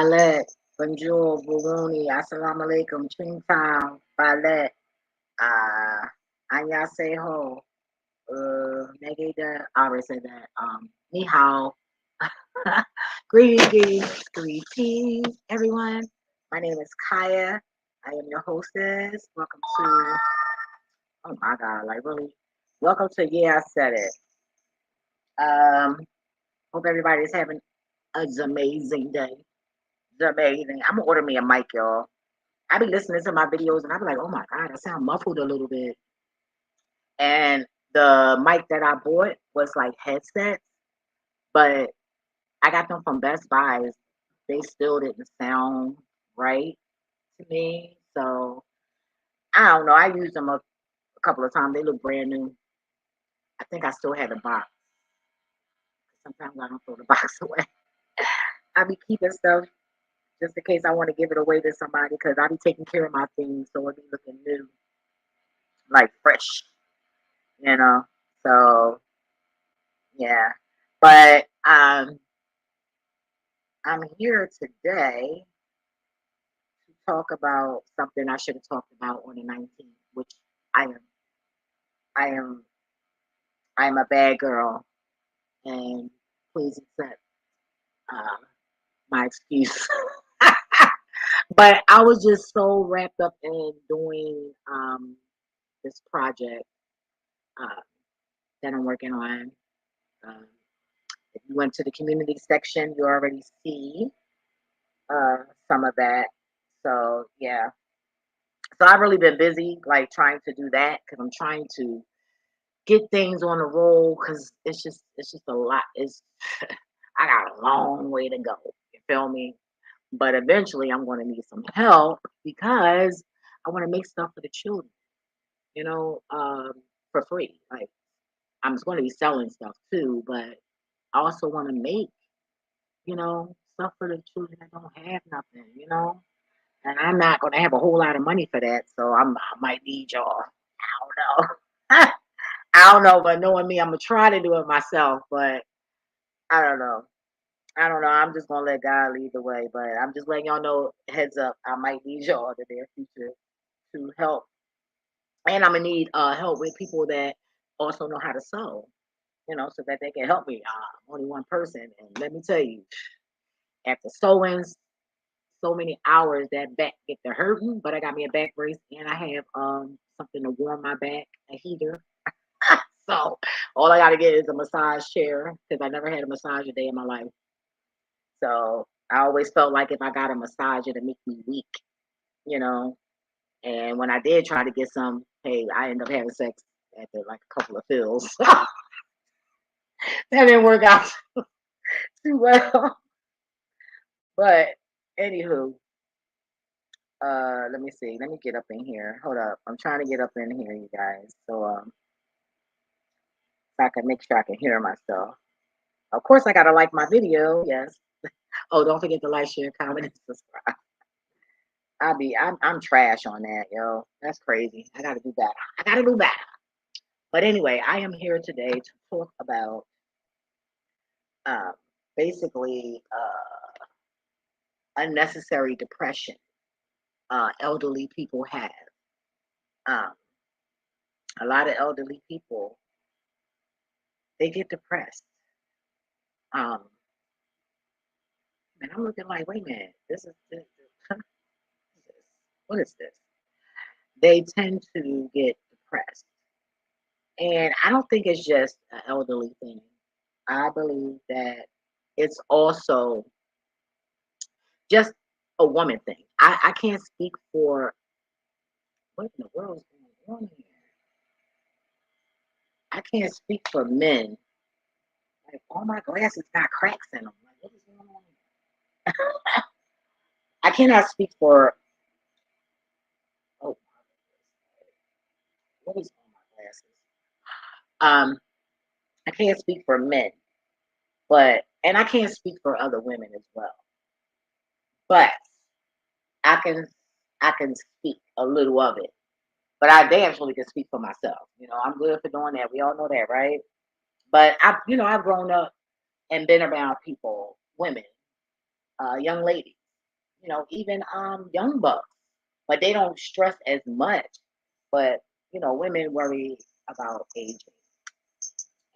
Valet, Bonjour, Buruni, Assalamu alaikum, Ching Town, Valet, uh, Anyaseho, Negeda, I already said that, Ni Hao. Greetings, everyone. My name is Kaya. I am your hostess. Welcome to, oh my God, like really, welcome to, yeah, I said it. Um, Hope everybody's having an amazing day. It's amazing. I'm gonna order me a mic, y'all. I be listening to my videos and I be like, oh my God, I sound muffled a little bit. And the mic that I bought was like headsets, but I got them from Best Buy. They still didn't sound right to me. So I don't know. I used them a couple of times. They look brand new. I think I still had the box. Sometimes I don't throw the box away. I be keeping stuff just in case I want to give it away to somebody because I be taking care of my things so it be looking new, like fresh, you know. So yeah. But I'm here today to talk about something I should have talked about on the 19th, which I am. I am I'm a bad girl and please accept uh, my excuse. But I was just so wrapped up in doing this project uh, that I'm working on. Um, if you went to the community section, you already see some of that. So yeah, so I've really been busy, like trying to do that because I'm trying to get things on the roll because it's just a lot. It's I got a long way to go. You feel me? But eventually, I'm going to need some help because I want to make stuff for the children. You know, for free. Like I'm going to be selling stuff too, but I also want to make stuff for the children that don't have nothing. And I'm not going to have a whole lot of money for that, so I might need y'all. I don't know. I don't know, but knowing me, I'm gonna try to do it myself, but I don't know. I don't know. I'm just gonna let God lead the way, but I'm just letting y'all know heads up. I might need y'all in the near future to help, and I'm gonna need help with people that also know how to sew. So that they can help me. I'm only one person, and let me tell you, after sewing so many hours, that back get to hurting. But I got me a back brace, and I have something to warm my back, a heater. So all I gotta get is a massage chair because I never had a massage a day in my life. So I always felt like if I got a massage, it'd make me weak, you know. And when I did try to get some, hey, I ended up having sex after like a couple of fills. That didn't work out too well. But anywho, let me see. Let me get up in here. Hold up. I'm trying to get up in here, you guys. So I can make sure I can hear myself. Of course, I gotta like my video. Yes. Oh, don't forget to like, share, comment, and subscribe. I'm trash on that, yo. That's crazy. I gotta do better. I gotta do better. But anyway, I am here today to talk about um, basically unnecessary depression elderly people have. Um, a lot of elderly people they get depressed. Um, and I'm looking like, wait a minute, what is this? They tend to get depressed. And I don't think it's just an elderly thing. I believe that it's also just a woman thing. I can't speak for what in the world is going on here. I can't speak for men. Like all my glasses got cracks in them. Like what is going on here? I cannot speak for oh what is on my glasses? Um, I can't speak for men, but and I can't speak for other women as well. But I can I can speak a little of it. But I damn surely can speak for myself. I'm good for doing that. We all know that, right? But I've grown up and been around people, women, young ladies. even young bucks, but they don't stress as much. But women worry about aging,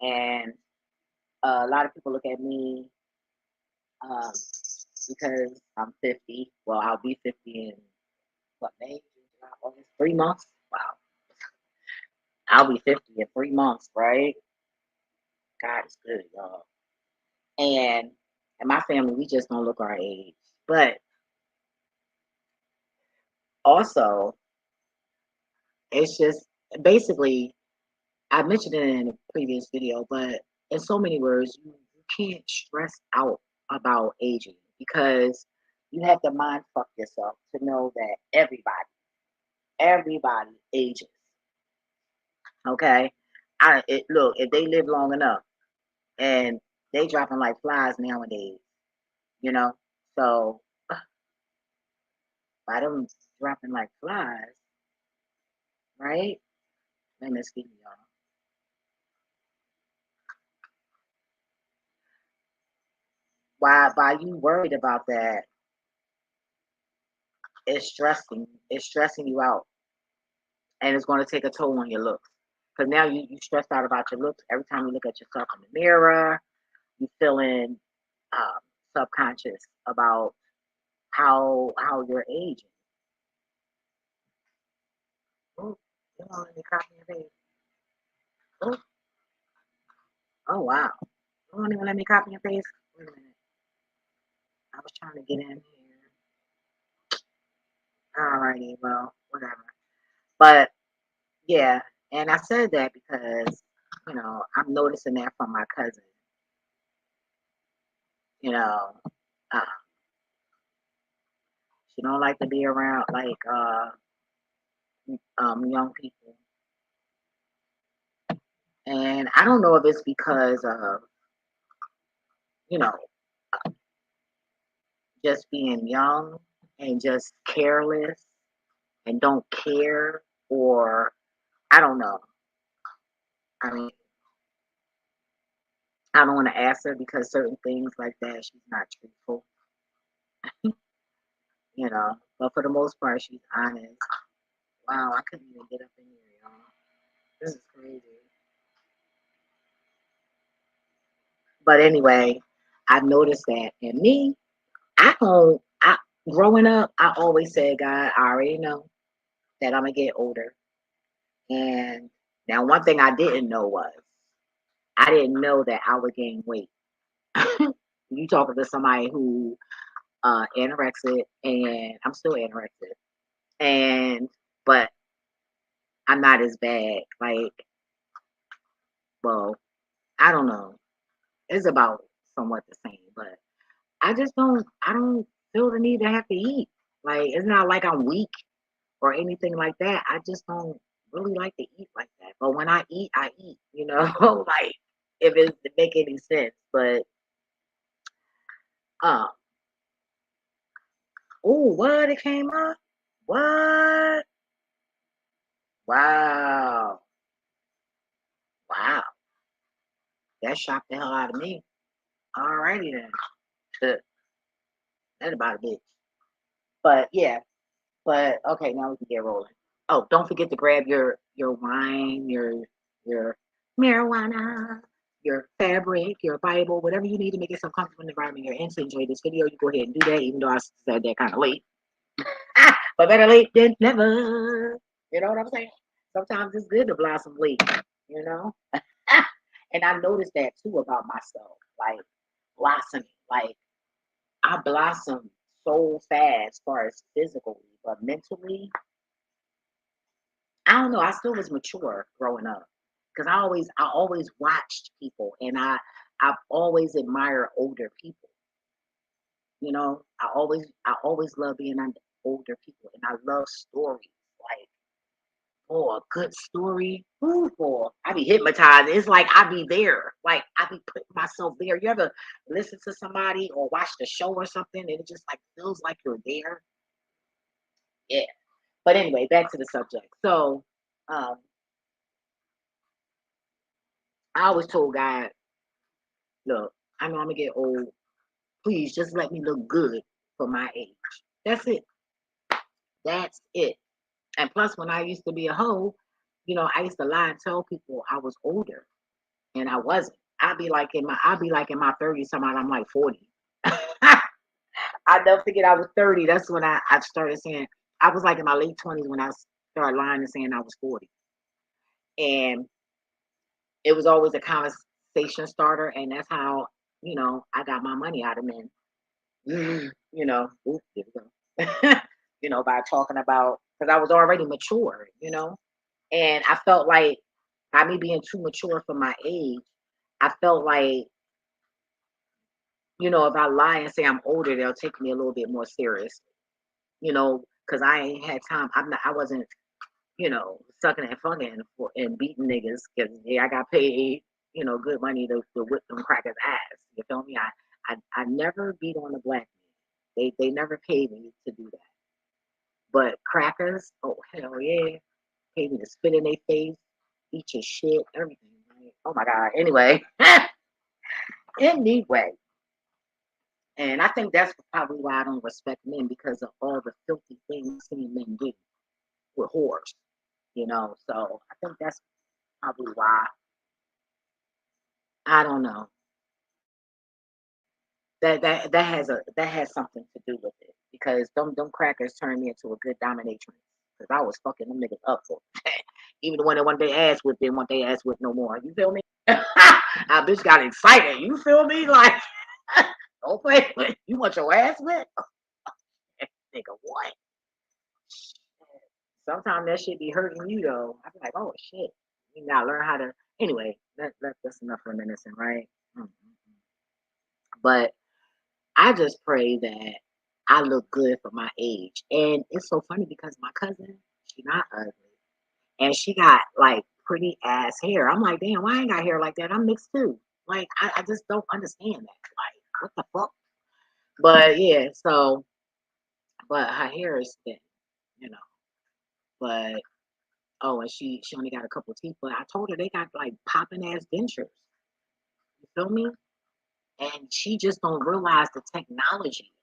and a lot of people look at me um, because I'm 50. Well, I'll be 50 in what, May, June, July, August, 3 months. Wow, I'll be 50 in 3 months, right? God is good, y'all. And in my family, we just don't look our age. But also, it's just basically, I mentioned it in a previous video, but in so many words, you can't stress out about aging because you have to mind fuck yourself to know that everybody ages. Okay, look, if they live long enough, and they dropping like flies nowadays, you know. So by them dropping like flies, right? Let me excuse me, y'all. Why you worried about that? It's stressing you out, and it's going to take a toll on your looks. Because now you stressed out about your looks every time you look at yourself in the mirror. You feeling um, subconscious about how you're aging. Oh, you don't let me copy your face. Oh, oh wow. You won't even let me copy your face. Wait a minute. I was trying to get in here. Alrighty, well, whatever. But yeah, and I said that because I'm noticing that from my cousin. You know, uh, she don't like to be around like young people, and I don't know if it's because of you know just being young and just careless and don't care, or I don't know. I mean, I don't want to ask her because certain things like that she's not truthful, But for the most part, she's honest. Wow, I couldn't even get up in here, y'all. This is crazy. But anyway, I've noticed that in me, I don't. I growing up, I always said, God, I already know that I'm gonna get older. And now, one thing I didn't know was I didn't know that I would gain weight. You talking to somebody who anorexic, and I'm still anorexic, and but I'm not as bad. Like, well, I don't know. It's about somewhat the same, but I don't feel the need to have to eat. Like, it's not like I'm weak or anything like that. I just don't really like to eat like that. But when I eat, like if it make any sense. But uh oh, what, it came up? What? Wow. Wow. That shocked the hell out of me. Alrighty then. That's about a bitch. But yeah. But okay, now we can get rolling. Oh, don't forget to grab your wine, your marijuana, your fabric, your Bible, whatever you need to make yourself comfortable in the environment you're in to enjoy this video. You go ahead and do that, even though I said that kind of late. But better late than never. You know what I'm saying? Sometimes it's good to blossom late, you know? And I noticed that too about myself, like blossoming. Like I blossom so fast as far as physically, but mentally, I don't know. I still was mature growing up because I always watched people, and I've always admired older people. I always love being under older people, and I love stories. Like, oh, a good story. Ooh, boy, I be hypnotized. It's like I be there. Like I be putting myself there. You ever listen to somebody or watch the show or something, and it just like feels like you're there? Yeah. But anyway, back to the subject. So, um, I always told God, look, I know I'm gonna get old. Please just let me look good for my age. That's it. That's it. And plus, when I used to be a hoe, I used to lie and tell people I was older, and I wasn't. I'd be like in my 30s, somehow I'm like 40. I never forget I was 30. That's when I started saying I was like in my late 20s when I started lying and saying I was 40. And it was always a conversation starter, and that's how, I got my money out of men. Here we go. By talking about, because I was already mature, and I felt like by me being too mature for my age, I felt like, if I lie and say I'm older, they'll take me a little bit more serious, because I ain't had time. I wasn't, sucking and fucking and beating niggas because yeah, I got paid, good money to whip them crackers ass. You feel me? I never beat on a black man. They never paid me to do that. But crackers, oh hell yeah, paid me to spit in their face, eat your shit, everything. Right? Oh my god. Anyway, anyway, and I think that's probably why I don't respect men because of all the filthy things I've seen men do with whores. So I think that's probably why. I don't know. That has something to do with it because them crackers turned me into a good dominatrix because I was fucking them niggas up for even the one that want their ass whipped didn't want their ass whipped no more. You feel me? I bitch got excited. You feel me? Like don't play with you want your ass whipped, nigga. What? Sometimes that shit be hurting you though. I be like, oh shit. You gotta learn how to. Anyway, that's enough reminiscing, right? Mm-hmm. But I just pray that I look good for my age. And it's so funny because my cousin, she not ugly. And she got like pretty ass hair. I'm like, damn, why I ain't got hair like that? I'm mixed too. Like, I just don't understand that. Like, what the fuck? But yeah, but her hair is thin, you know. But oh, and she only got a couple teeth. But I told her they got like popping ass dentures. You feel me? And she just don't realize the technology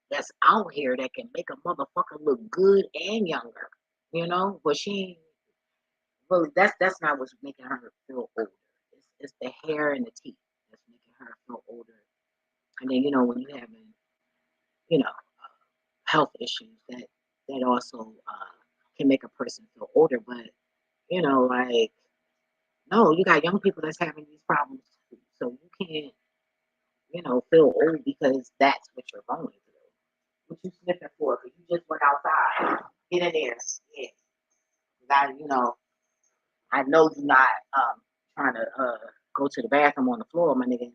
that's out here that can make a motherfucker look good and younger, But she really that's not what's making her feel older. It's the hair and the teeth that's making her feel older. And then when you having health issues that also can make a person feel older. But like no, you got young people that's having these problems too. So you can't feel old because that's what you're going through. What you sniffing for? Because you just went outside. Get in there. Yeah. I know you're not trying to go to the bathroom on the floor, my nigga,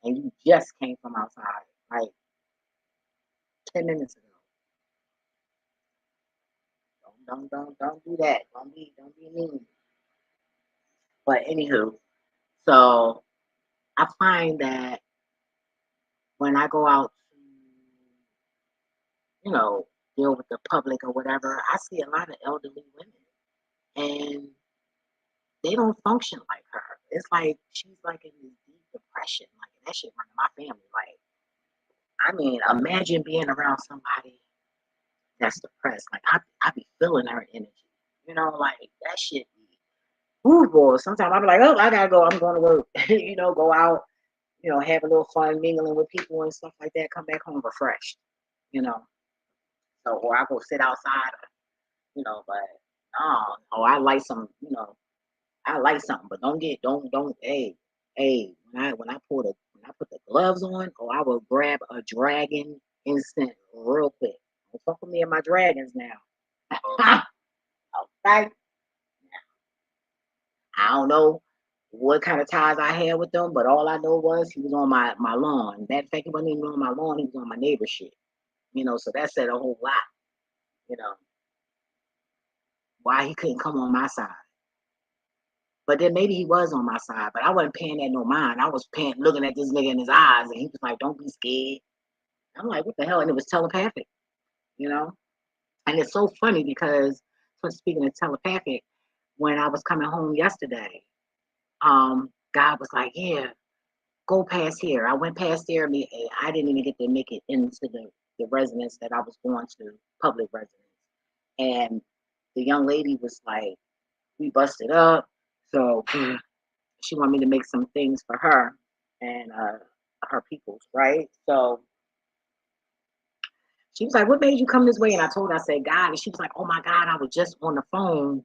and you just came from outside like 10 minutes ago. Don't do that. Don't be mean. But anywho, so I find that when I go out to, deal with the public or whatever, I see a lot of elderly women and they don't function like her. It's like she's like in this deep depression. Like that shit running my family. Like, I mean, imagine being around somebody that's depressed. Like I be feeling her energy. Like that shit be ooh boy. Sometimes I be like, oh, I gotta go. I'm going to work. Go out. Have a little fun mingling with people and stuff like that. Come back home refreshed. You know. So or I go sit outside. But oh, I like some. I like something, but don't. Hey, when I put the gloves on, I will grab a dragon instant real quick. Don't fuck with me and my dragons now. Okay. I don't know what kind of ties I had with them, but all I know was he was on my lawn. That fact, he wasn't even on my lawn; he was on my neighbor's shit. So that said a whole lot. You know why he couldn't come on my side. But then maybe he was on my side, but I wasn't paying that no mind. I was looking at this nigga in his eyes, and he was like, "Don't be scared." I'm like, "What the hell?" And it was telepathic, you know. And it's so funny because, so speaking of telepathic, when I was coming home yesterday, God was like, "Yeah, go past here." I went past there, and I didn't even get to make it into the residence that I was going to, public residence. And the young lady was like, we busted up. So she wanted me to make some things for her and her peoples, right? So she was like, what made you come this way? And I told her, I said, God. And she was like, oh my God, I was just on the phone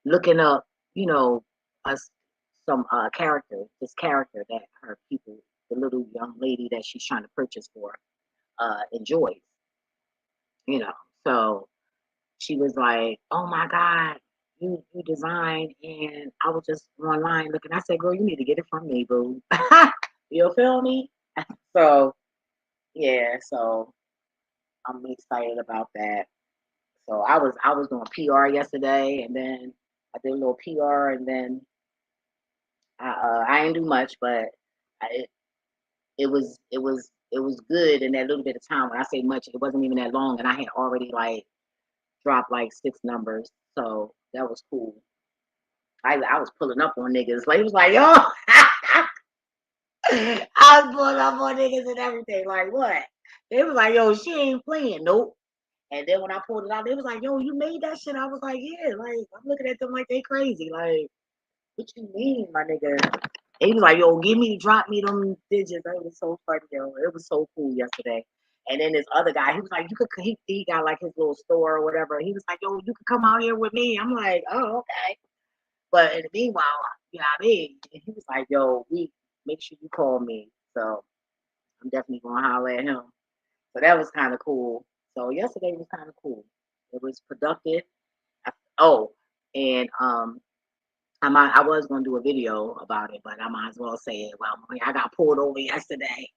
looking up, you know, us some character, this character that her people, the little young lady that she's trying to purchase for, enjoys, you know. So she was like, oh my God, you designed, and I was just online looking. I said, girl, you need to get it from me, boo. You feel me? So yeah, so I'm excited about that. So I was doing PR yesterday, and then I did a little PR, and then I didn't do much, but I, it was good in that little bit of time. When I say much, it wasn't even that long, and I had already like dropped like 6 numbers, so that was cool. I was pulling up on niggas. Like it was like, yo, I was pulling up on niggas and everything. Like what? They was like, yo, she ain't playing. Nope. And then when I pulled it out, they was like, yo, you made that shit. I was like, yeah. Like I'm looking at them like they crazy. Like what you mean, my nigga? He was like, yo, give me, drop me them digits. It was so funny, yo. It was so cool yesterday. And then this other guy, he was like, you could, he got like his little store or whatever. He was like, yo, you could come out here with me. I'm like, oh, okay. But in the meanwhile, you know what I mean? And he was like, yo, we make sure you call me. So I'm definitely gonna holler at him. So that was kind of cool. So yesterday was kind of cool. It was productive. Oh, and I was gonna do a video about it, but I might as well say it. Well, I got pulled over yesterday.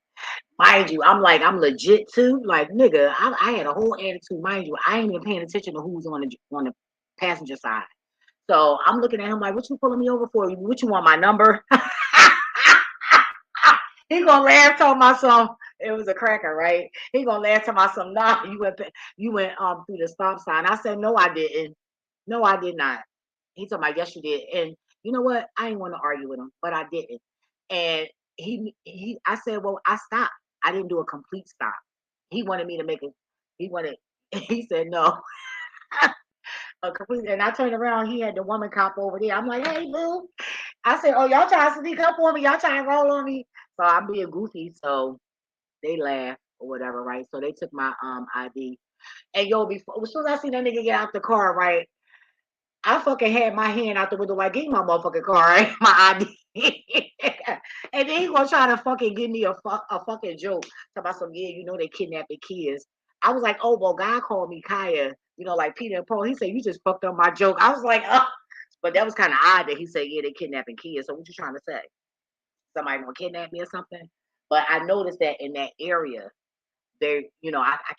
Mind you, I'm legit too. Like nigga, I had a whole attitude. Mind you, I ain't even paying attention to who's on the passenger side. So I'm looking at him like, what you pulling me over for? What you want my number? He gonna laugh talking about some. It was a cracker, right? He gonna laugh talking about some. Nah, you went through the stop sign. I said no, I didn't. No, I did not. He told me yes, you did. And you know what? I didn't want to argue with him, but I didn't. And I said, well, I stopped. I didn't do a complete stop. He wanted me to make it. He wanted. He said no. A complete. And I turned around. He had the woman cop over there. I'm like, hey, boo. I said, oh, y'all trying to sneak up on me? Y'all trying to roll on me? So I'm being goofy. So they laughed or whatever, right? So they took my ID. And yo, before as soon as I see that nigga get out the car, right? I fucking had my hand out the window like, give me my motherfucking car, right? My ID. And then he gonna try to fucking give me a fucking joke. Talk about some, yeah, you know they kidnapping kids. I was like, oh, well, God called me Kaya, like Peter and Paul. He said, you just fucked up my joke. I was like, oh. But that was kind of odd that he said, yeah, they kidnapping kids. So what you trying to say? Somebody gonna kidnap me or something? But I noticed that in that area, I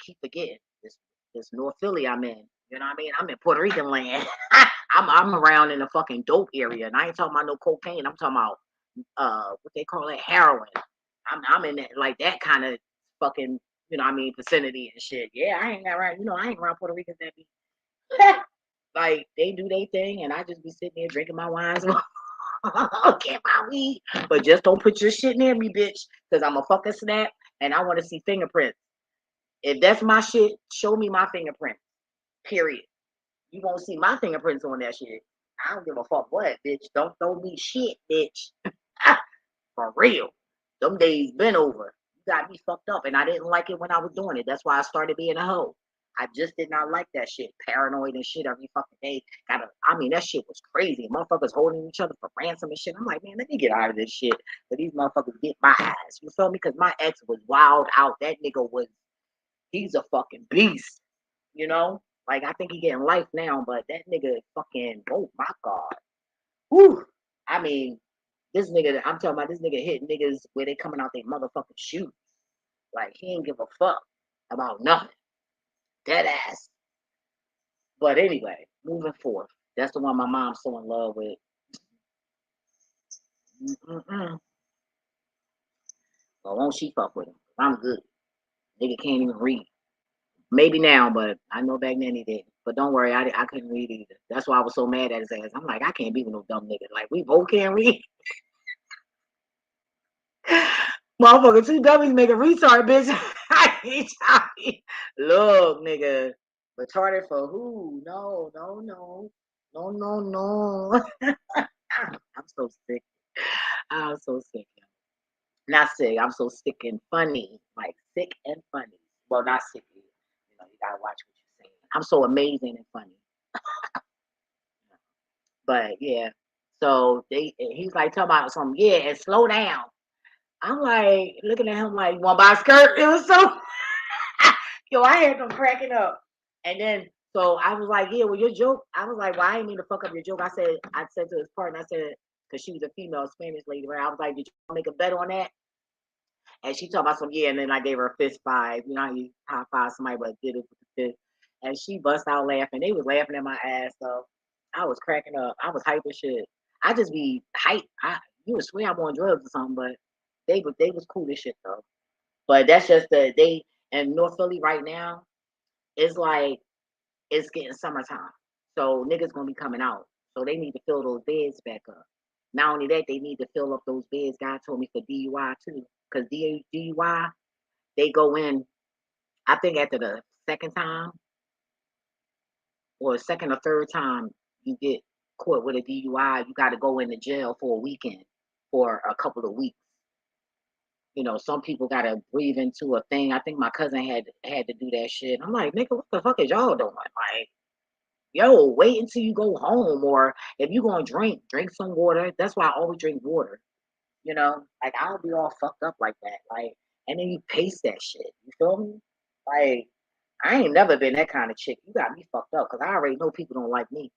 keep forgetting this North Philly I'm in. You know what I mean? I'm in Puerto Rican land. I'm around in the fucking dope area, and I ain't talking about no cocaine. I'm talking about what they call it, heroin. I'm in that like that kind of fucking vicinity and shit. Yeah, I ain't around. I ain't around Puerto Ricans that be like they do their thing, and I just be sitting there drinking my wines. Get my weed, but just don't put your shit near me, bitch, because I'm a fucking snap, and I want to see fingerprints. If that's my shit, show me my fingerprints. Period. You won't see my fingerprints on that shit. I don't give a fuck what, bitch. Don't throw me shit, bitch. For real. Them days been over. You got me fucked up, and I didn't like it when I was doing it. That's why I started being a hoe. I just did not like that shit. Paranoid and shit every fucking day. That shit was crazy. Motherfuckers holding each other for ransom and shit. I'm like, man, let me get out of this shit. But these motherfuckers get my ass. You feel me? Because my ex was wild out. That nigga he's a fucking beast. You know? Like, I think he getting life now, but that nigga fucking, oh my God. Whew. I mean, I'm talking about this nigga hit niggas where they coming out their motherfucking shoes. Like, he ain't give a fuck about nothing. Dead ass. But anyway, moving forth. That's the one my mom's so in love with. Mm-mm-mm. But won't she fuck with him? I'm good. Nigga can't even read. Maybe now, but I know back then he didn't. But don't worry, I couldn't read either. That's why I was so mad at his ass. I'm like, I can't be with no dumb nigga. Like, we both can't read. Motherfucker, two dummies make a retard, bitch. I ain't talking. Look, nigga. Retarded for who? No, no, no. No, no, no. I'm so sick. I'm so sick. Not sick. I'm so sick and funny. Like sick and funny. Well, not sick. You know, you gotta watch what you're saying. I'm so amazing and funny. But yeah. So he's like talking about something, yeah, and slow down. I'm like looking at him like, you want to buy a skirt? It was so yo, I had them cracking up. And then so I was like, yeah, well your joke. I was like, well, I didn't mean to fuck up your joke. I said to his partner, I said, because she was a female Spanish lady, right? I was like, did you make a bet on that? And she talked about some, yeah, and then I gave her a fist five. You know how you high five somebody but did it with the fist. And she bust out laughing. They was laughing at my ass, so I was cracking up. I was hype as shit. I just be hype. You would swear I'm on drugs or something, but they was cool as shit though. But that's just they in North Philly right now, it's like it's getting summertime. So niggas gonna be coming out. So they need to fill those beds back up. Not only that, they need to fill up those beds. God told me for DUI too. Because DUI, they go in, I think after the second time or second or third time you get caught with a DUI, you got to go into jail for a weekend for a couple of weeks. You know, some people got to breathe into a thing. I think my cousin had to do that shit. I'm like, nigga, what the fuck is y'all doing? Like, yo, wait until you go home, or if you gonna drink some water. That's why I always drink water. You know, like I don't be all fucked up like that. Like, and then you pace that shit. You feel me? Like, I ain't never been that kind of chick. You got me fucked up because I already know people don't like me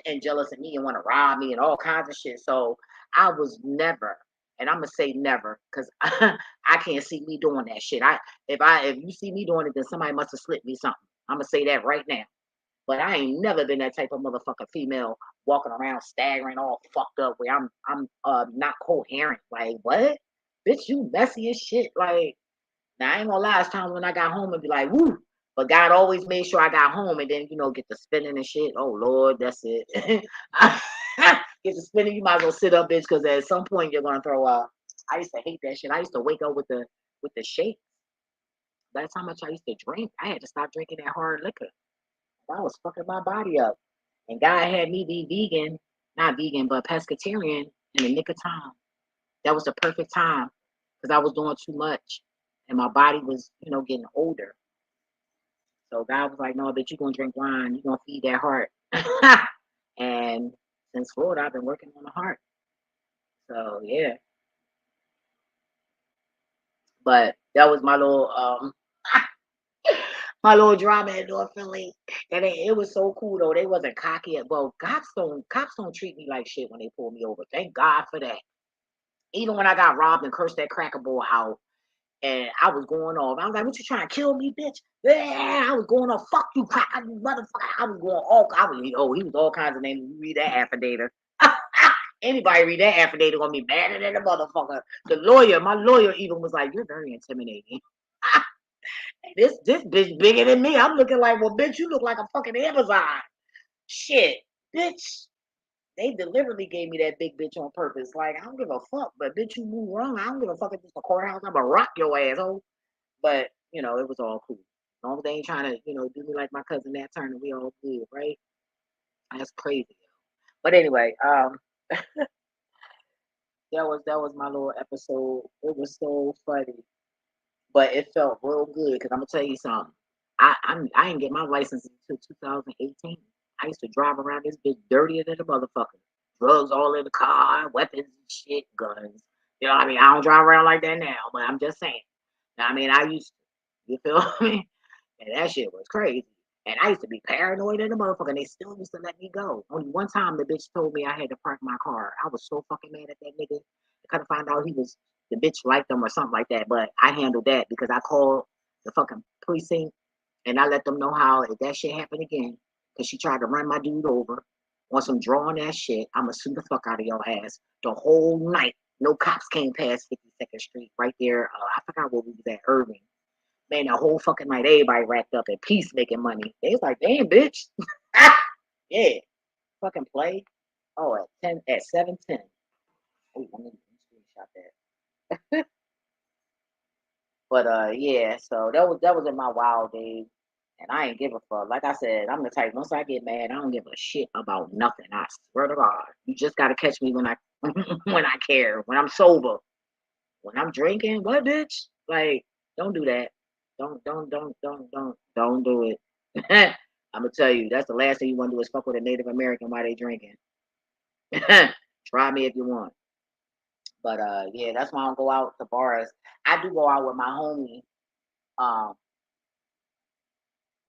and jealous of me and want to rob me and all kinds of shit. So I was never, and I'm gonna say never, because I can't see me doing that shit. If you see me doing it, then somebody must have slipped me something. I'm gonna say that right now. But I ain't never been that type of motherfucking female walking around staggering all fucked up where I'm not coherent. Like what? Bitch, you messy as shit. Like now I ain't gonna lie, it's times when I got home and be like, woo. But God always made sure I got home and then, get the spinning and shit. Oh Lord, that's it. Get the spinning, you might as well sit up, bitch, because at some point you're gonna throw up. I used to hate that shit. I used to wake up with the shake. That's how much I used to drink. I had to stop drinking that hard liquor. I was fucking my body up. And God had me be vegan, not vegan, but pescatarian in the nick of time. That was the perfect time because I was doing too much and my body was, getting older. So God was like, no, bitch, you're going to drink wine. You're going to feed that heart. And since Florida, I've been working on the heart. So, yeah. But that was my little my little drama in North Philly. And it was so cool though. They wasn't cocky. Well, cops don't treat me like shit when they pull me over. Thank God for that. Even when I got robbed and cursed that cracker boy out, and I was going off. I was like, "What you trying to kill me, bitch?" Yeah, I was going off. Fuck you, cracker, you motherfucker. I was going all. He was all kinds of names. You read that affidavit. Anybody read that affidavit gonna be madder than a motherfucker. My lawyer even was like, "You're very intimidating." This bitch bigger than me. I'm looking like, well, bitch, you look like a fucking Amazon. Shit, bitch. They deliberately gave me that big bitch on purpose. Like, I don't give a fuck, but bitch, you move wrong. I don't give a fuck if it's a courthouse. I'm gonna rock your asshole. But, it was all cool. As long as they ain't trying to, do me like my cousin Nat Turner, we all good, right? That's crazy. But anyway, that was my little episode. It was so funny. But it felt real good because I'm gonna tell you something. I didn't get my license until 2018. I used to drive around this bitch dirtier than a motherfucker. Drugs all in the car, weapons and shit, guns. You know what I mean? I don't drive around like that now, but I'm just saying. I mean, I used to. You feel me? And that shit was crazy. And I used to be paranoid in the motherfucker, and they still used to let me go. Only one time the bitch told me I had to park my car. I was so fucking mad at that nigga. I kind of found out the bitch liked him or something like that. But I handled that because I called the fucking precinct and I let them know how if that shit happened again, because she tried to run my dude over on some drawing ass shit, I'ma sue the fuck out of your ass. The whole night, no cops came past 52nd Street right there. I forgot what we was at, Irving. Man, the whole fucking night, everybody racked up at peace making money. They was like, damn, bitch. Yeah, fucking play. Oh, at 7:10. Wait, let me screenshot that. But yeah, so that was in my wild days. And I ain't give a fuck. Like I said, I'm the type, once I get mad, I don't give a shit about nothing. I swear to God. You just gotta catch me when I when I care, when I'm sober. When I'm drinking, what bitch? Like, don't do that. Don't do it. I'm gonna tell you, that's the last thing you want to do is fuck with a Native American while they drinking. Try me if you want. But yeah, that's why I don't go out to bars. I do go out with my homie. Um,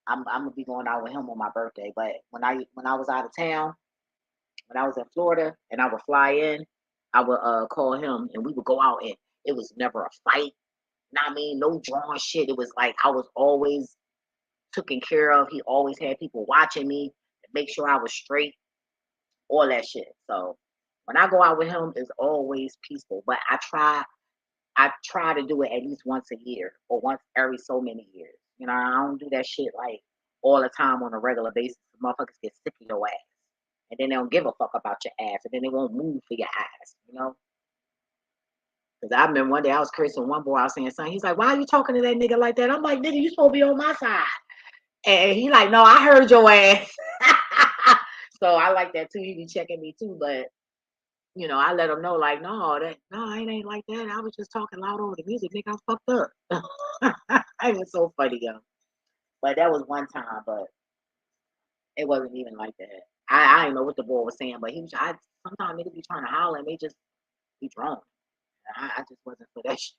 I'm gonna be going out with him on my birthday. But when I was out of town, when I was in Florida, and I would fly in, I would call him, and we would go out, and it was never a fight. Know what I mean? No drawing shit. It was like I was always taken care of. He always had people watching me to make sure I was straight, all that shit. So when I go out with him, it's always peaceful. But I try to do it at least once a year or once every so many years. You know, I don't do that shit like all the time on a regular basis. Motherfuckers get sick of your ass. And then they don't give a fuck about your ass. And then they won't move for your ass, you know? Because I remember one day I was cursing one boy, I was saying something. He's like, why are you talking to that nigga like that? I'm like, nigga, you supposed to be on my side. And he like, no, I heard your ass. So I like that too. He be checking me too. But, you know, I let him know, like, no, it ain't like that. I was just talking loud over the music. Nigga, I fucked up. It was so funny, yo. But that was one time, but it wasn't even like that. I didn't know what the boy was saying, but sometimes niggas be trying to holler and they just be drunk. I just wasn't for that shit.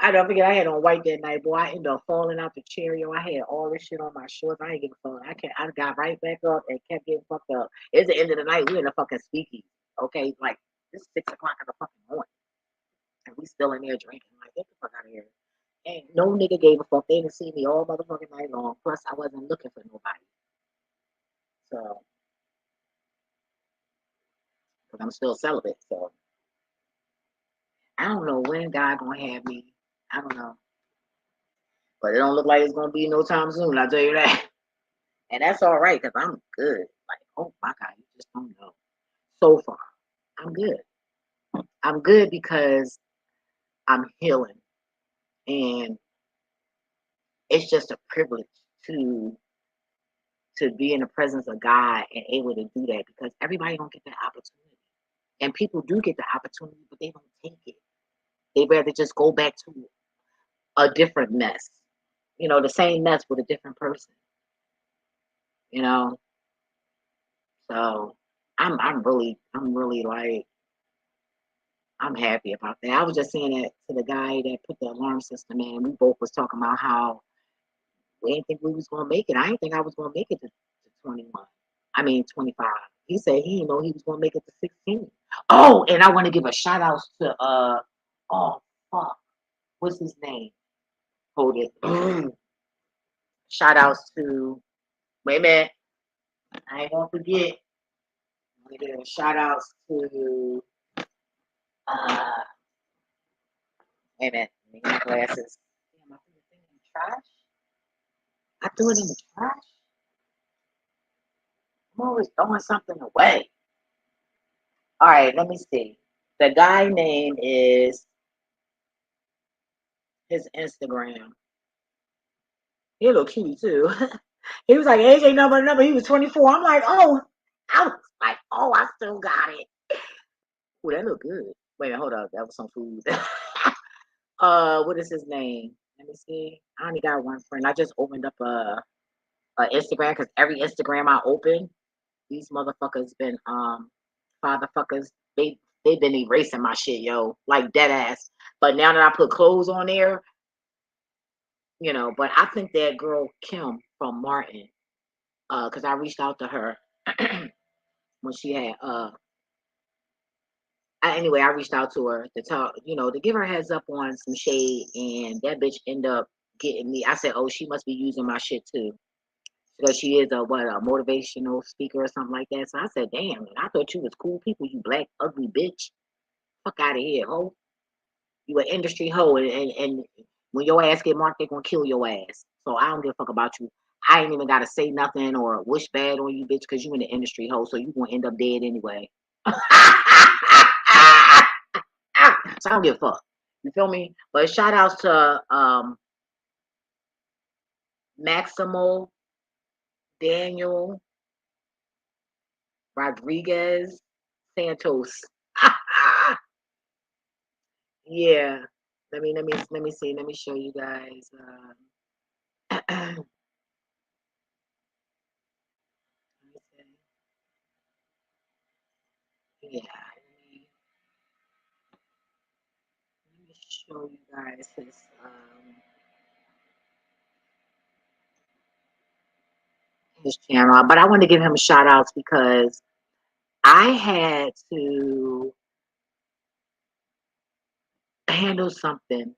I don't forget I had on white that night, boy. I ended up falling out the chair, yo. I had all this shit on my shorts. I ain't give a fuck. I got right back up and kept getting fucked up. It's the end of the night. We in the fucking speakeasy. Okay, like it's 6 o'clock in the fucking morning. And we still in there drinking. Like, get the fuck out of here. And no nigga gave a fuck. They didn't see me all motherfucking night long. Plus I wasn't looking for nobody. So, because I'm still celibate. So I don't know when God gonna have me. I don't know. But it don't look like it's gonna be no time soon, I'll tell you that. And that's all right, because I'm good. Like, oh my God, you just don't know. So far, I'm good. I'm good because I'm healing. And it's just a privilege to be in the presence of God and able to do that, because everybody don't get that opportunity. And people do get the opportunity, but they don't take it. They rather just go back to a different mess. You know, the same mess with a different person. You know, so I'm really like I'm happy about that. I was just saying that to the guy that put the alarm system in. We both was talking about how we didn't think we was gonna make it. I didn't think I was gonna make it to 21. I mean 25. He said he didn't know he was gonna make it to 16. Oh, and I want to give a shout out to oh fuck, what's his name? Hold it. Shout outs to, wait a minute, I ain't gonna forget. I'm gonna give shout outs to uh wait a minute, let me get my glasses. Damn, I threw the thing in the trash. I threw it in the trash. I'm always throwing something away. All right, let me see. The guy name is his Instagram. He look cute too. He was like AJ number. He was 24. I'm like, oh, I was like, oh, I still got it. Oh, that look good. Wait, hold up. That was some food. What is his name? Let me see. I only got one friend. I just opened up a Instagram, because every Instagram I open, these motherfuckers been fatherfuckers. They've been erasing my shit, yo, like dead ass. But now that I put clothes on there, you know. But I think that girl Kim from Martin, because I reached out to her when she had anyway, I reached out to her to talk, you know, to give her a heads up on some shade, and that bitch ended up getting me. I said, oh, she must be using my shit too, because she is a motivational speaker or something like that. So I said, damn, man, I thought you was cool people, you black ugly bitch. Fuck out of here, ho. You an industry hoe, and when your ass get marked, they gonna kill your ass. So I don't give a fuck about you. I ain't even gotta say nothing or wish bad on you, bitch, because you in the industry hoe, so you gonna end up dead anyway. So I don't give a fuck. You feel me? But shout outs to Maximo, Daniel, Rodriguez, Santos. Yeah. Let me see. Let me show you guys. Yeah. Let me show you guys his channel. But I want to give him shout outs because I had to handle something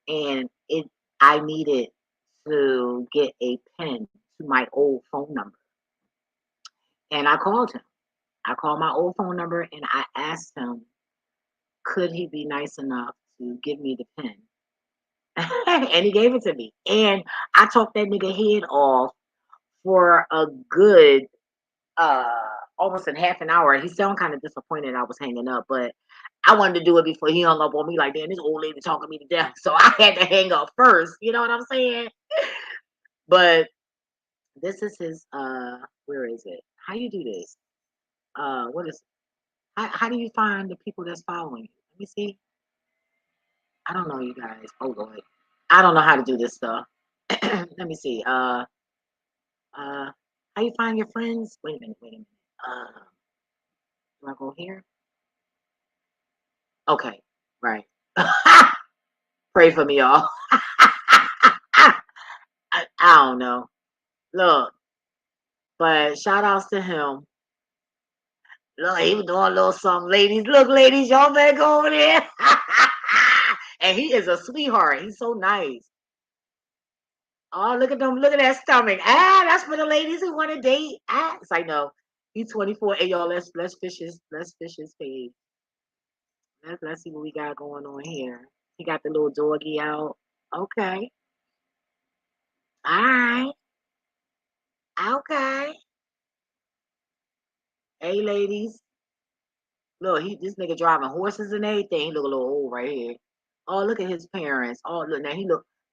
and it I needed to get a pin to my old phone number. And I called him. I called my old phone number and I asked him, could he be nice enough to give me the pin? And he gave it to me. And I talked that nigga head off for a good uh almost in half an hour. He sounded kind of disappointed I was hanging up, but I wanted to do it before he hung up on me like, damn, this old lady talking me to death. So I had to hang up first. You know what I'm saying? But this is his where is it? How you do this? What is how do you find the people that's following you? Let me see. I don't know, you guys. Oh Lord. I don't know how to do this stuff. Let me see. Uh how you find your friends? Wait a minute, wait a minute. Do I go here? Okay, right. Pray for me, y'all. I don't know. Look, but shout outs to him. Look, he was doing a little something. Ladies, look, ladies, y'all better go over there. And he is a sweetheart. He's so nice. Oh, look at them. Look at that stomach. Ah, that's for the ladies who want to date. Ah, it's like, no. He's 24. Hey, y'all, let's fish his page. Let's see what we got going on here. He got the little doggy out. Okay. All right. Okay. Hey, ladies. Look, this nigga driving horses and everything. He look a little old right here. Oh, look at his parents. Oh, look now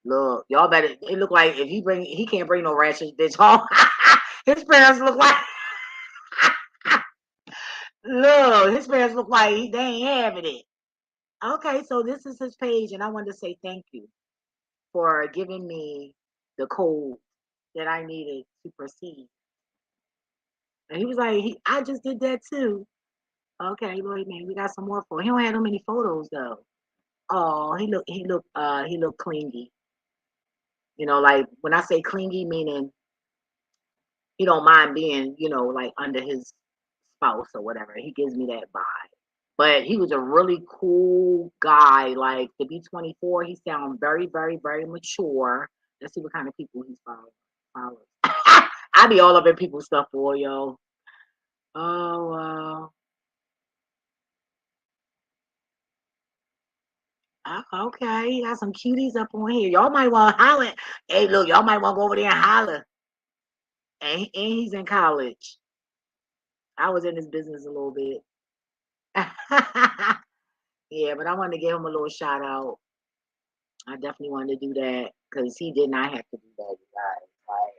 look, y'all better. It look like if he can't bring no ratchet bitch home. His parents look like look, his parents look like they ain't having it. Okay, so this is his page, and I wanted to say thank you for giving me the code that I needed to proceed. And he was like, I just did that too. Okay, Lloyd, man, we got some more for. He don't have no many photos though. Oh, he look clingy. You know, like when I say clingy, meaning he don't mind being, like under his spouse or whatever. He gives me that vibe. But he was a really cool guy. Like to be 24, he sounds very, very, very mature. Let's see what kind of people he's following. I be all up in people's stuff for yo. Oh, okay. He got some cuties up on here. Y'all might want to holler. Hey, look, y'all might want to go over there and holler. And he's in college. I was in his business a little bit. Yeah, but I wanted to give him a little shout out. I definitely wanted to do that because he did not have to do that, you guys. Like,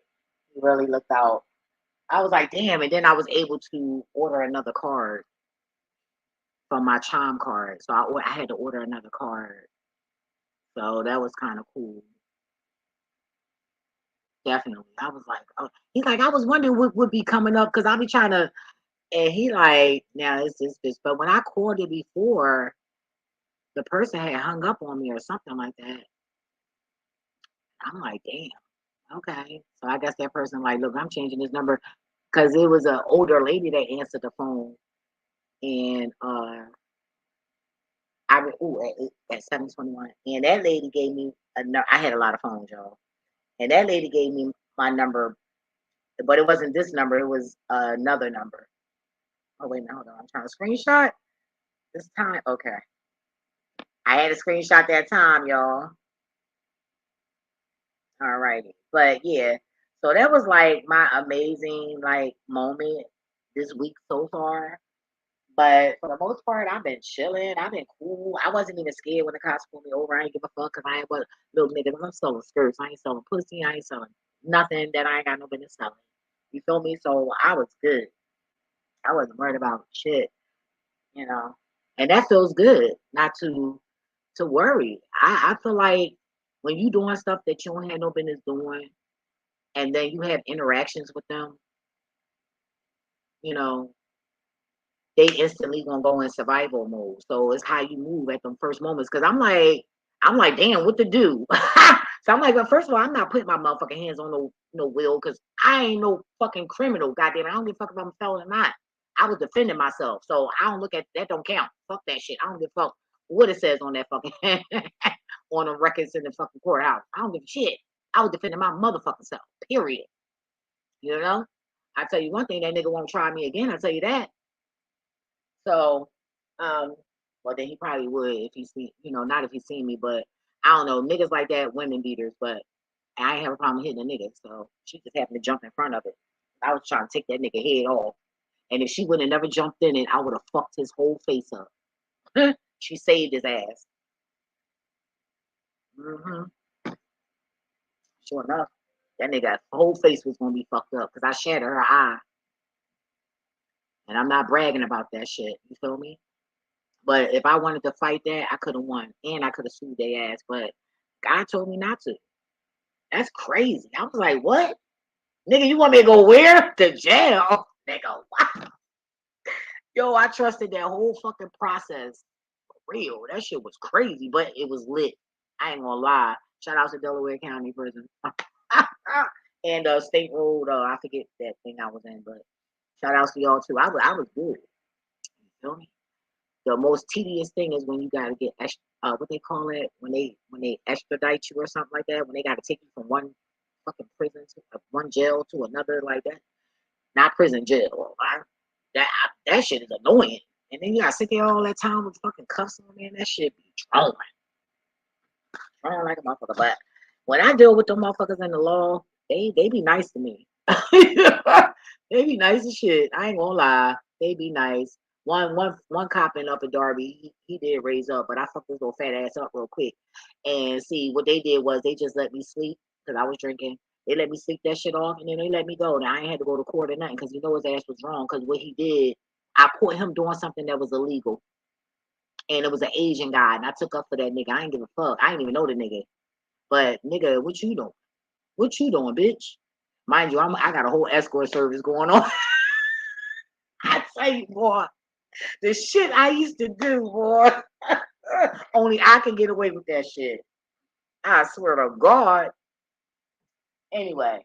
he really looked out. I was like, damn. And then I was able to order another card from my Chime card. So I had to order another card. So that was kind of cool. Definitely. I was like, oh, he's like, I was wondering what would be coming up because I'll be trying to, and he like, now it's this bitch. But when I called it before, the person had hung up on me or something like that. I'm like, damn, okay. So I guess that person like, look, I'm changing this number because it was an older lady that answered the phone, and at 7:21, and that lady gave me a I had a lot of phones, y'all, and that lady gave me my number, but it wasn't this number. It was another number. Oh wait, no, hold on. I'm trying to screenshot this time. Okay, I had to screenshot that time, y'all. All righty. But yeah, so that was like my amazing like moment this week so far. But for the most part, I've been chilling. I've been cool. I wasn't even scared when the cops pulled me over. I ain't give a fuck because I ain't but little niggas. I'm selling skirts. I ain't selling pussy. I ain't selling nothing that I ain't got no business selling. You feel me? So I was good. I wasn't worried about shit, you know. And that feels good not to worry. I feel like when you doing stuff that you don't have no business doing, and then you have interactions with them, you know, they instantly gonna go in survival mode. So it's how you move at them first moments. Cause I'm like, damn, what to do? So I'm like, well, first of all, I'm not putting my motherfucking hands on no will, cause I ain't no fucking criminal. Goddamn, I don't give a fuck if I'm a felon or not. I was defending myself, so I don't look at that. Don't count. Fuck that shit. I don't give a fuck what it says on that fucking on the records in the fucking courthouse. I don't give a shit. I was defending my motherfucking self. Period. You know. I tell you one thing, that nigga won't try me again. I tell you that. So, um, well, then he probably would if he see, not if he seen me, but I don't know, niggas like that, women beaters, but I ain't have a problem hitting a nigga, so she just happened to jump in front of it. I was trying to take that nigga head off, and if she would have never jumped in it, I would have fucked his whole face up. She saved his ass. hmm Sure enough, that nigga whole face was gonna be fucked up because I shattered her eye, and I'm not bragging about that shit. You feel me? But if I wanted to fight that, I could have won, and I could have sued their ass. But God told me not to. That's crazy. I was like, what? Nigga, you want me to go where? To jail? Nigga, what? Yo, I trusted that whole fucking process. For real. That shit was crazy, but it was lit. I ain't gonna lie. Shout out to Delaware County Prison. And State Road, I forget that thing I was in, but shout out to y'all too. I was good. You feel me? The most tedious thing is when you gotta get what they call it when they extradite you or something like that. When they gotta take you from one fucking prison to one jail to another like that. Not prison, jail. That shit is annoying. And then you gotta sit there all that time with fucking cuffs on, man. That shit be trolling. I don't like a motherfucker, but when I deal with them motherfuckers in the law, they be nice to me. They be nice as shit. I ain't gonna lie. They be nice. One cop in Upper Darby, he did raise up, but I fucked this little fat ass up real quick. And see, what they did was they just let me sleep because I was drinking. They let me sleep that shit off, and then they let me go. Now I ain't had to go to court or nothing because his ass was wrong. Because what he did, I caught him doing something that was illegal, and it was an Asian guy, and I took up for that nigga. I ain't give a fuck. I ain't even know the nigga, but nigga, what you doing? What you doing, bitch? Mind you, I got a whole escort service going on. I tell you, boy, the shit I used to do, boy. Only I can get away with that shit. I swear to God. Anyway,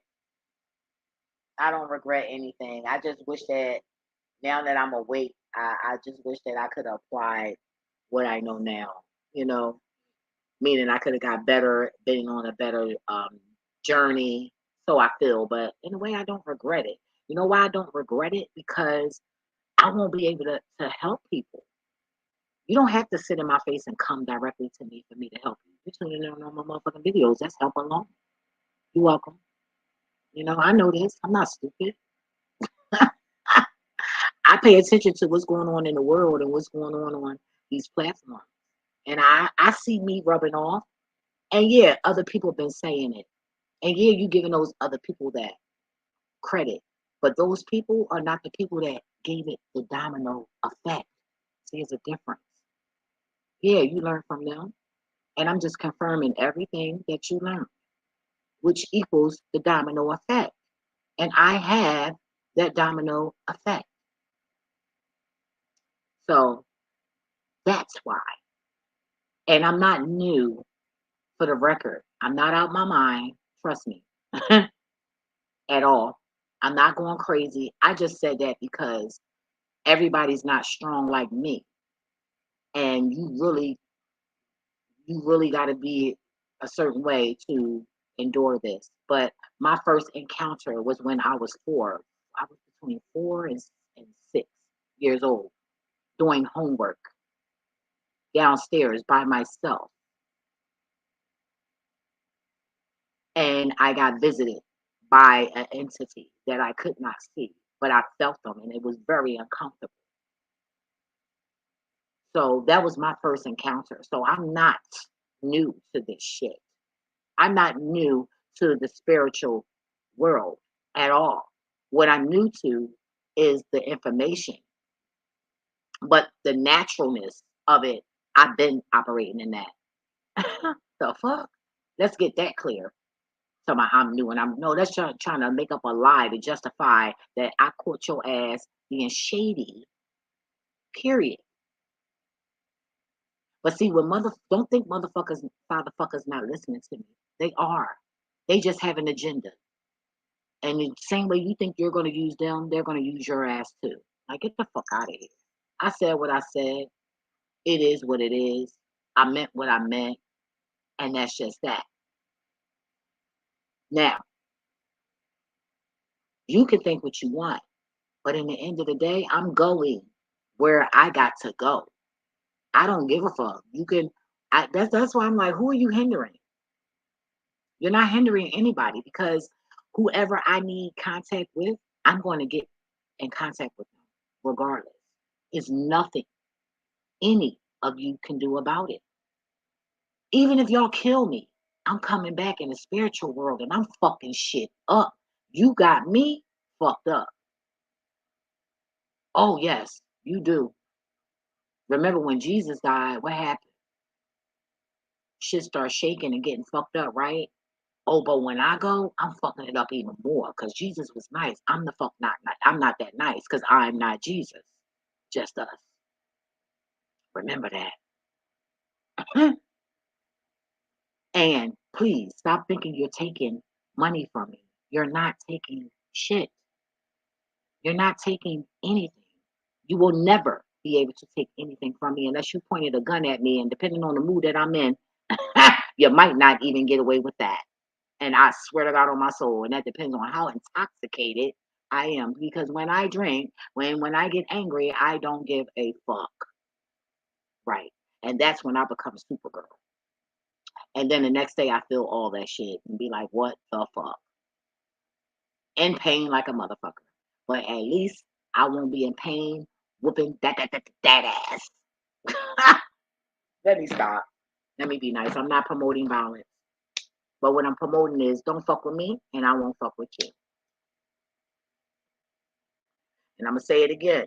I don't regret anything. I just wish that now that I'm awake, I just wish that I could apply what I know now. You know, meaning I could have got better, been on a better journey. So I feel, but in a way, I don't regret it. You know why I don't regret it? Because I won't be able to help people. You don't have to sit in my face and come directly to me for me to help you. You're tuning in on my motherfucking videos. That's help alone. You're welcome. I know this. I'm not stupid. I pay attention to what's going on in the world and what's going on these platforms. And I see me rubbing off. And yeah, other people have been saying it. And yeah, you giving those other people that credit. But those people are not the people that gave it the domino effect. See, there's a difference. Yeah, you learn from them. And I'm just confirming everything that you learn, which equals the domino effect. And I have that domino effect. So that's why. And I'm not new, for the record. I'm not out my mind. Trust me. At all. I'm not going crazy. I just said that because everybody's not strong like me. And you really got to be a certain way to endure this. But my first encounter was when I was 4. I was between 4 and 6 years old doing homework downstairs by myself. And I got visited by an entity that I could not see, but I felt them and it was very uncomfortable. So that was my first encounter. So I'm not new to this shit. I'm not new to the spiritual world at all. What I'm new to is the information, but the naturalness of it, I've been operating in that. The fuck? Let's get that clear. So I'm new and I'm no, that's trying to make up a lie to justify that I caught your ass being shady, period. But see, when don't think fatherfuckers not listening to me. They are. They just have an agenda. And the same way you think you're going to use them, they're going to use your ass too. Like, get the fuck out of here. I said what I said. It is what it is. I meant what I meant. And that's just that. Now, you can think what you want. But in the end of the day, I'm going where I got to go. I don't give a fuck. You can, that's why I'm like, who are you hindering? You're not hindering anybody because whoever I need contact with, I'm going to get in contact with them regardless. It's nothing any of you can do about it. Even if y'all kill me, I'm coming back in the spiritual world and I'm fucking shit up. You got me fucked up. Oh, yes, you do. Remember when Jesus died, what happened? Shit starts shaking and getting fucked up, right? Oh, but when I go, I'm fucking it up even more because Jesus was nice. I'm the fuck not nice. I'm not that nice because I'm not Jesus. Just us. Remember that. And please stop thinking you're taking money from me. You're not taking shit. You're not taking anything. You will never be able to take anything from me unless you pointed a gun at me. And depending on the mood that I'm in, you might not even get away with that. And I swear to God on my soul, and that depends on how intoxicated I am. Because when I drink, when I get angry, I don't give a fuck. Right. And that's when I become Supergirl. And then the next day I feel all that shit and be like, what the fuck? In pain like a motherfucker. But at least I won't be in pain whooping that ass. Let me stop. Let me be nice. I'm not promoting violence. But what I'm promoting is don't fuck with me and I won't fuck with you. And I'm gonna say it again.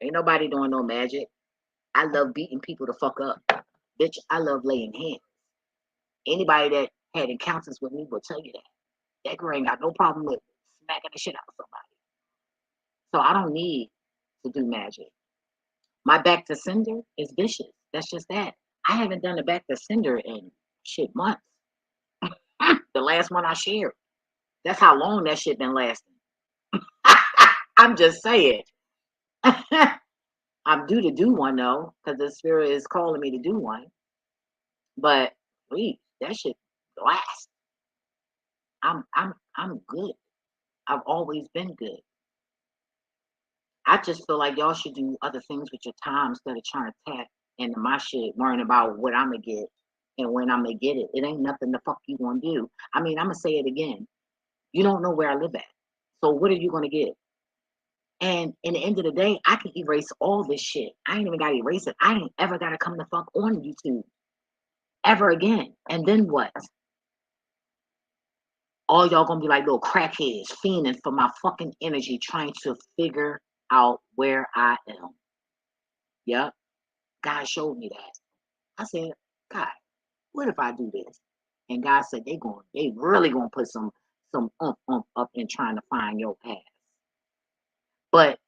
Ain't nobody doing no magic. I love beating people to fuck up. Bitch, I love laying hands. Anybody that had encounters with me will tell you that. That girl ain't got no problem with smacking the shit out of somebody. So I don't need to do magic. My back to sender is vicious. That's just that. I haven't done a back to sender in shit months. The last one I shared. That's how long that shit been lasting. I'm just saying. I'm due to do one though, because the spirit is calling me to do one. But wait, that shit lasts. I'm good. I've always been good. I just feel like y'all should do other things with your time instead of trying to tap into my shit, worrying about what I'm gonna get and when I'm gonna get it. It ain't nothing the fuck you gonna do. I mean, I'm gonna say it again. You don't know where I live at. So what are you gonna get? And in the end of the day, I can erase all this shit. I ain't even gotta erase it. I ain't ever gotta come the fuck on YouTube ever again. And then what? All y'all gonna be like little crackheads fiending for my fucking energy, trying to figure out where I am. Yep. God showed me that. I said, God, what if I do this? And God said they really gonna put some up in trying to find your path. But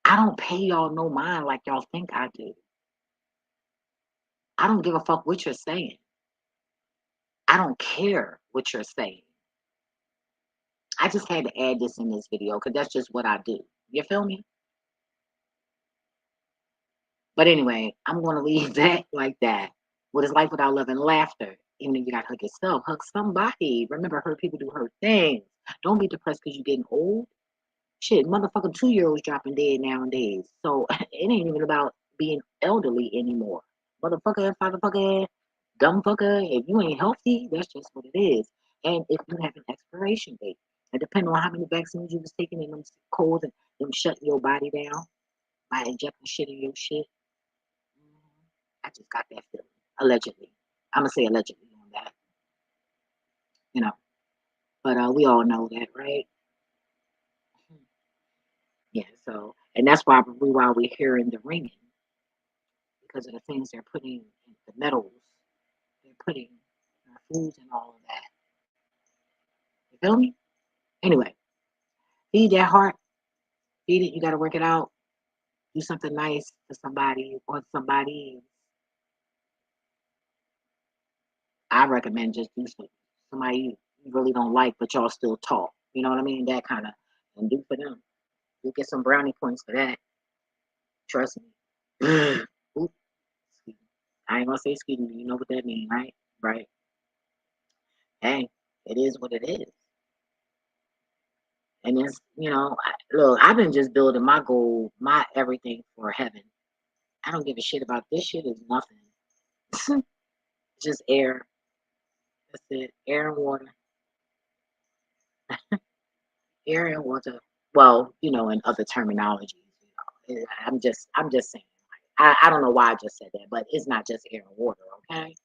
I don't pay y'all no mind like y'all think I do. I don't give a fuck what you're saying. I don't care what you're saying. I just had to add this in this video because that's just what I do. You feel me? But anyway, I'm going to leave that like that. What is life without love and laughter? Even if you got to hug yourself, hug somebody. Remember, hurt people do hurt things. Don't be depressed because you're getting old. Shit, motherfucking 2-year-olds dropping dead nowadays. So it ain't even about being elderly anymore. Motherfucker, fatherfucker, dumb fucker. If you ain't healthy, that's just what it is. And if you have an expiration date, and depending on how many vaccines you was taking and them colds and them shutting your body down by injecting shit in your shit, I just got that feeling. Allegedly. I'm gonna say allegedly on that, you know. But we all know that, right? Yeah, so and that's probably why we're hearing the ringing, because of the things they're putting in the metals, they're putting in our foods and all of that. You feel me? Anyway, feed that heart, feed it, you gotta work it out, do something nice to somebody or somebody. I recommend just do somebody you really don't like, but y'all still talk. You know what I mean? That kind of, and do for them. You get some brownie points for that. Trust me. Ooh, I ain't gonna say excuse me. You know what that means, right? Right. Hey, it is what it is. And it's, look, I've been just building my goal, my everything for heaven. I don't give a shit about this shit is nothing. Just air. That's it. Air and water. Air and water. Well, in other terminologies, I'm just saying. I don't know why I just said that, but it's not just air and water, okay?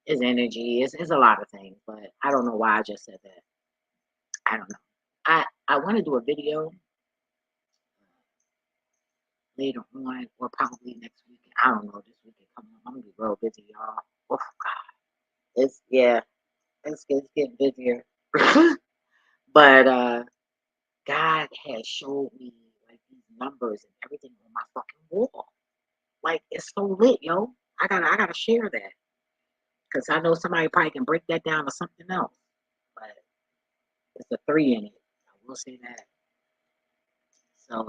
It's energy. It's a lot of things, but I don't know why I just said that. I don't know. I want to do a video later on, or probably next weekend. I don't know. This weekend coming up, I'm gonna be real busy, y'all. Oh God, it's yeah, it's getting busier. But God has showed me like these numbers and everything on my fucking wall. Like it's so lit, yo. I gotta share that because I know somebody probably can break that down to something else. But it's a three in it. I will say that. So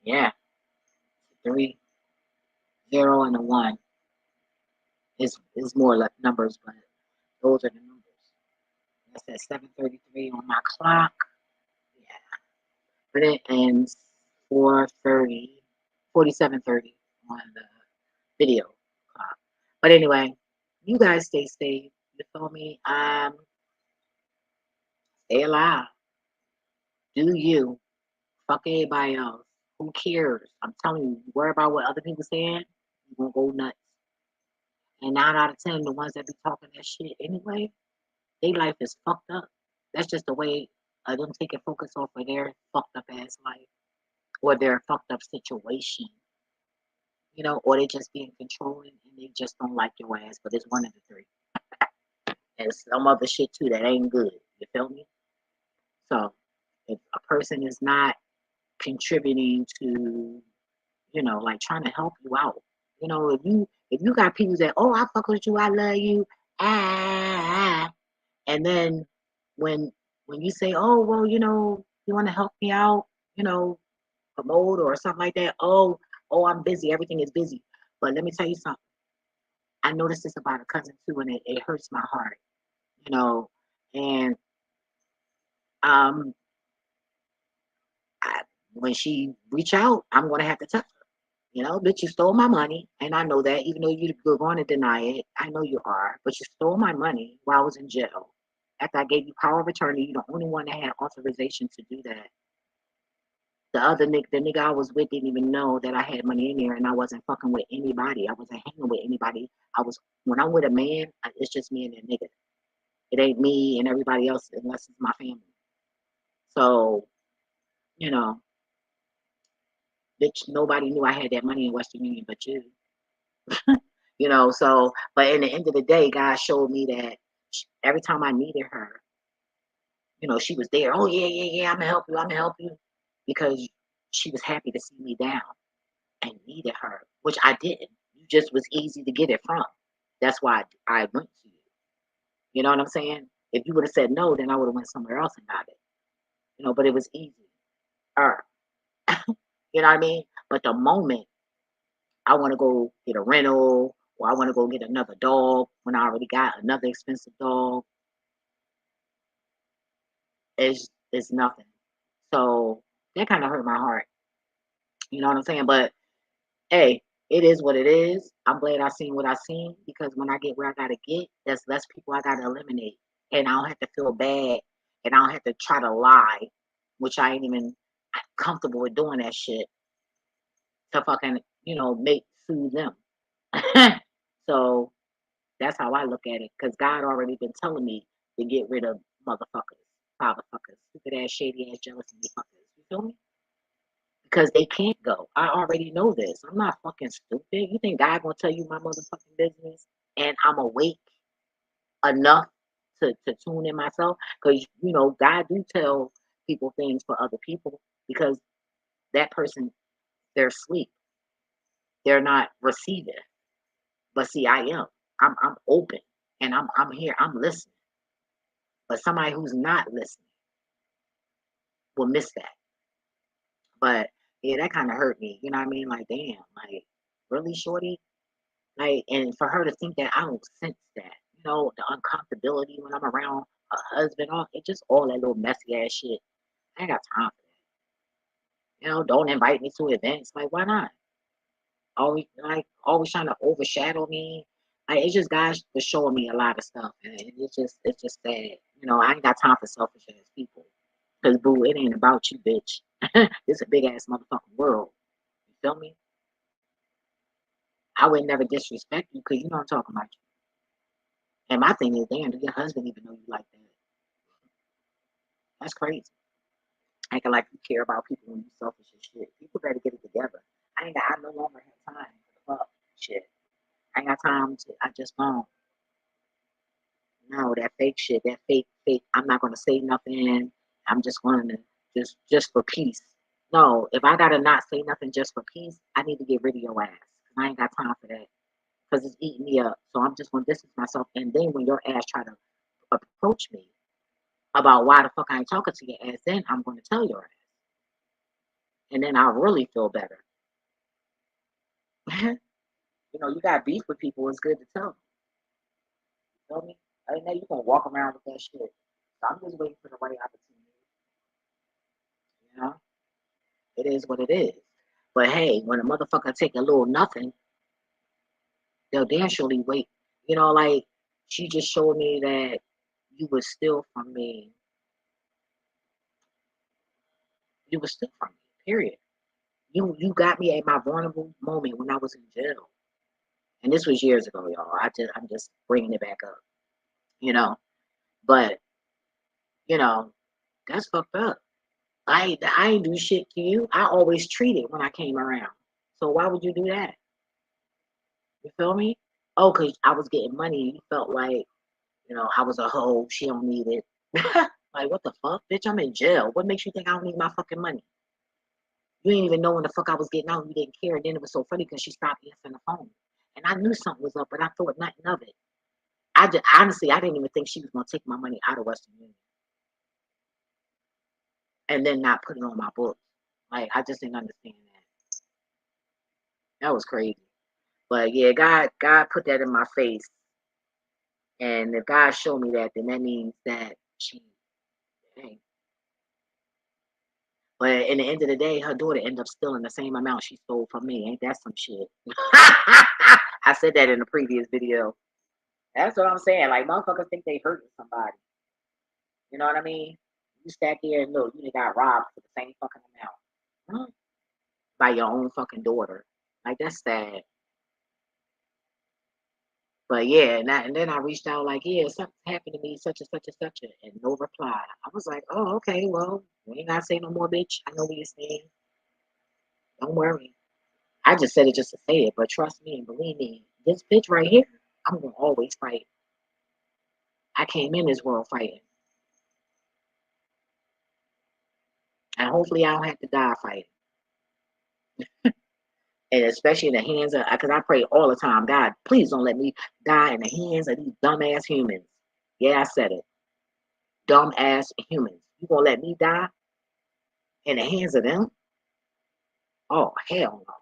yeah, three, zero, and a one is more like numbers, but those are the numbers. That's at 7:33 on my clock. Yeah, but it ends 4:30, 47:30 on the video clock. But anyway, you guys stay safe. You feel me? Stay alive. Do you? Fuck everybody else. Who cares? I'm telling you, you worry about what other people saying, you gonna go nuts. And 9 out of 10, the ones that be talking that shit anyway, their life is fucked up. That's just the way them taking focus off of their fucked up ass life or their fucked up situation, or they just being controlling and they just don't like your ass, but it's one of the three. And some other shit too that ain't good. You feel me? So if a person is not contributing to, like trying to help you out, if you got people that, oh, I fuck with you, I love you, and then when when you say, oh, well, you want to help me out, you know, promote or something like that, oh, I'm busy, everything is busy. But let me tell you something. I noticed this about a cousin too, and it hurts my heart, you know, and um, I, when she reach out, I'm gonna have to tell her. Bitch, you stole my money, and I know that, even though you're going to deny it, I know you are, but you stole my money while I was in jail. After I gave you power of attorney, you're the only one that had authorization to do that. The nigga I was with didn't even know that I had money in there, and I wasn't fucking with anybody. I wasn't hanging with anybody. When I'm with a man, it's just me and that nigga. It ain't me and everybody else unless it's my family. So, you know, bitch, nobody knew I had that money in Western Union but you. So, but in the end of the day, God showed me that every time I needed her, she was there. Oh, yeah, yeah, yeah, I'm gonna help you, I'm gonna help you. Because she was happy to see me down and needed her, which I didn't. You just was easy to get it from. That's why I went to you. You know what I'm saying? If you would have said no, then I would have went somewhere else and got it. But it was easy. You know what I mean? But the moment I want to go get a rental or I want to go get another dog when I already got another expensive dog, it's nothing. So that kind of hurt my heart. You know what I'm saying? But hey, it is what it is. I'm glad I seen what I seen because when I get where I gotta get, there's less people I gotta eliminate. And I don't have to feel bad and I don't have to try to lie, which I ain't even comfortable with doing that shit to fucking, make soothe them. So that's how I look at it. Because God already been telling me to get rid of motherfuckers, fatherfuckers, stupid ass, shady ass, jealous of me fuckers. You feel me? Because they can't go. I already know this. I'm not fucking stupid. You think God gonna tell you my motherfucking business and I'm awake enough to tune in myself? Because God do tell people things for other people because that person, they're asleep. They're not receiving. But see, I am. I'm open and I'm here. I'm listening. But somebody who's not listening will miss that. But yeah, that kind of hurt me. You know what I mean? Like, damn, like, really, shorty? Like, and for her to think that I don't sense that, the uncomfortability when I'm around a husband, all it just all that little messy ass shit. I ain't got time for that. Don't invite me to events. Like, why not? Always trying to overshadow me. Like, it's just guys was showing me a lot of stuff, and it's just sad. I ain't got time for selfish ass people. Cause boo, it ain't about you, bitch. It's a big ass motherfucking world. You feel me? I would never disrespect you because I'm talking about you. And my thing is, damn, do your husband even know you like that? That's crazy. Acting like you care about people when you selfish and shit. People better get it together. I no longer have time for the fuck shit. I ain't got time to. I just don't. No, that fake shit, that fake. I'm not gonna say nothing. I'm just going to just for peace. No, if I gotta not say nothing just for peace, I need to get rid of your ass. I ain't got time for that because it's eating me up. So I'm just gonna distance myself. And then when your ass try to approach me about why the fuck I ain't talking to your ass, then I'm gonna tell your ass, and then I'll really feel better. You got beef with people. It's good to tell them. You feel me? I know you gonna walk around with that shit. So I'm just waiting for the right opportunity. You know, it is what it is. But hey, when a motherfucker take a little nothing, they'll damn surely wait. Like she just showed me that you were still from me. You were still from me. Period. You got me at my vulnerable moment when I was in jail, and this was years ago, y'all. I'm just bringing it back up. You know, but you know that's fucked up. I ain't do shit to you. I always treated when I came around. So why would you do that? You feel me? Oh, cause I was getting money. You felt like I was a hoe. She don't need it. Like, what the fuck, bitch? I'm in jail. What makes you think I don't need my fucking money? You didn't even know when the fuck I was getting out. You didn't care. And then it was so funny because she stopped answering the phone. And I knew something was up, but I thought nothing of it. I just, honestly, I didn't even think she was going to take my money out of Western Union and then not put it on my books. Like, I just didn't understand that. That was crazy. But yeah, God put that in my face. And if God showed me that, then that means that she, hey. But in the end of the day, her daughter ended up stealing the same amount she stole from me. Ain't that some shit? I said that in the previous video. That's what I'm saying. Like, motherfuckers think they hurting somebody. You know what I mean? You sat here and look, you got robbed for the same fucking amount. Huh? By your own fucking daughter. Like, that's sad. But yeah, and then I reached out like, yeah, something happened to me, such and such and such, and no reply. I was like, oh, okay, well, you ain't gotta say no more, bitch. I know what you're saying. Don't worry. I just said it just to say it, but trust me and believe me, this bitch right here, I'm gonna always fight. I came in this world fighting. And hopefully I don't have to die fighting. And especially in the hands of, because I pray all the time, God, please don't let me die in the hands of these dumbass humans. Yeah, I said it. Dumbass humans. You gonna let me die in the hands of them? Oh, hell no.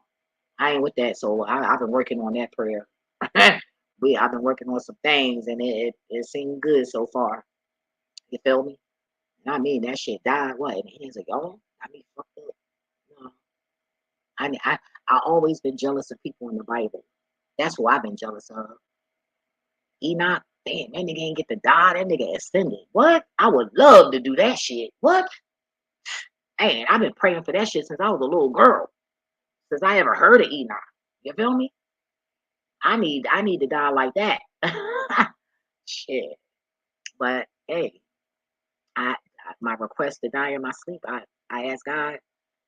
I ain't with that. So I've been working on that prayer. I've been working on some things and it seemed good so far. You feel me? And I mean, that shit died, what, in the hands of y'all? I mean, fucked up. You know, I always been jealous of people in the Bible. That's who I've been jealous of. Enoch, damn, that nigga ain't get to die. That nigga ascended. What? I would love to do that shit. What? Man, I've been praying for that shit since I was a little girl. Since I ever heard of Enoch. You feel me? I need to die like that. Shit. But hey, I my request to die in my sleep. I asked God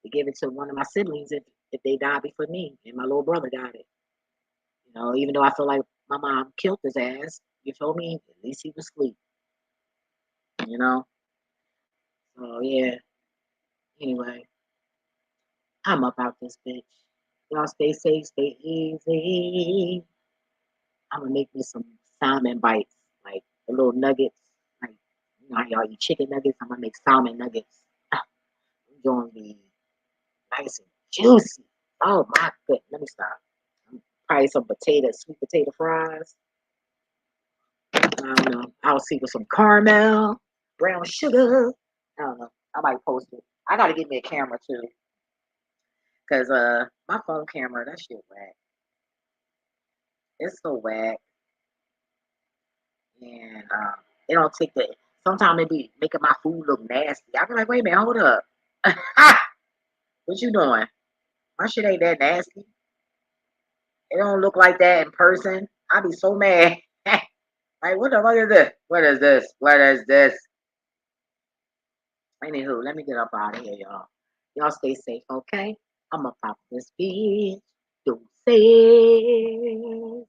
to give it to one of my siblings if they died before me, and my little brother got it. You know, even though I feel like my mom killed his ass, you feel me? At least he was asleep. You know. So yeah. Anyway, I'm up out this bitch. Y'all stay safe, stay easy. I'm gonna make me some salmon bites, like the little nuggets. Like you know how y'all eat chicken nuggets. I'm gonna make salmon nuggets. Gonna be nice and juicy. Oh my goodness. Let me stop. Probably some sweet potato fries. I don't know. I'll see with some caramel, brown sugar. I don't know. I might post it. I gotta get me a camera too. Cause my phone camera, that shit whack. It's so whack. And it don't take the sometimes it be making my food look nasty. I be like, wait a minute, hold up. What you doing? My shit ain't that nasty. It don't look like that in person. I be so mad. Like, what the fuck is this? What is this? What is this? Anywho, let me get up out of here, y'all. Y'all stay safe, okay? I'm gonna pop this bitch. Don't say.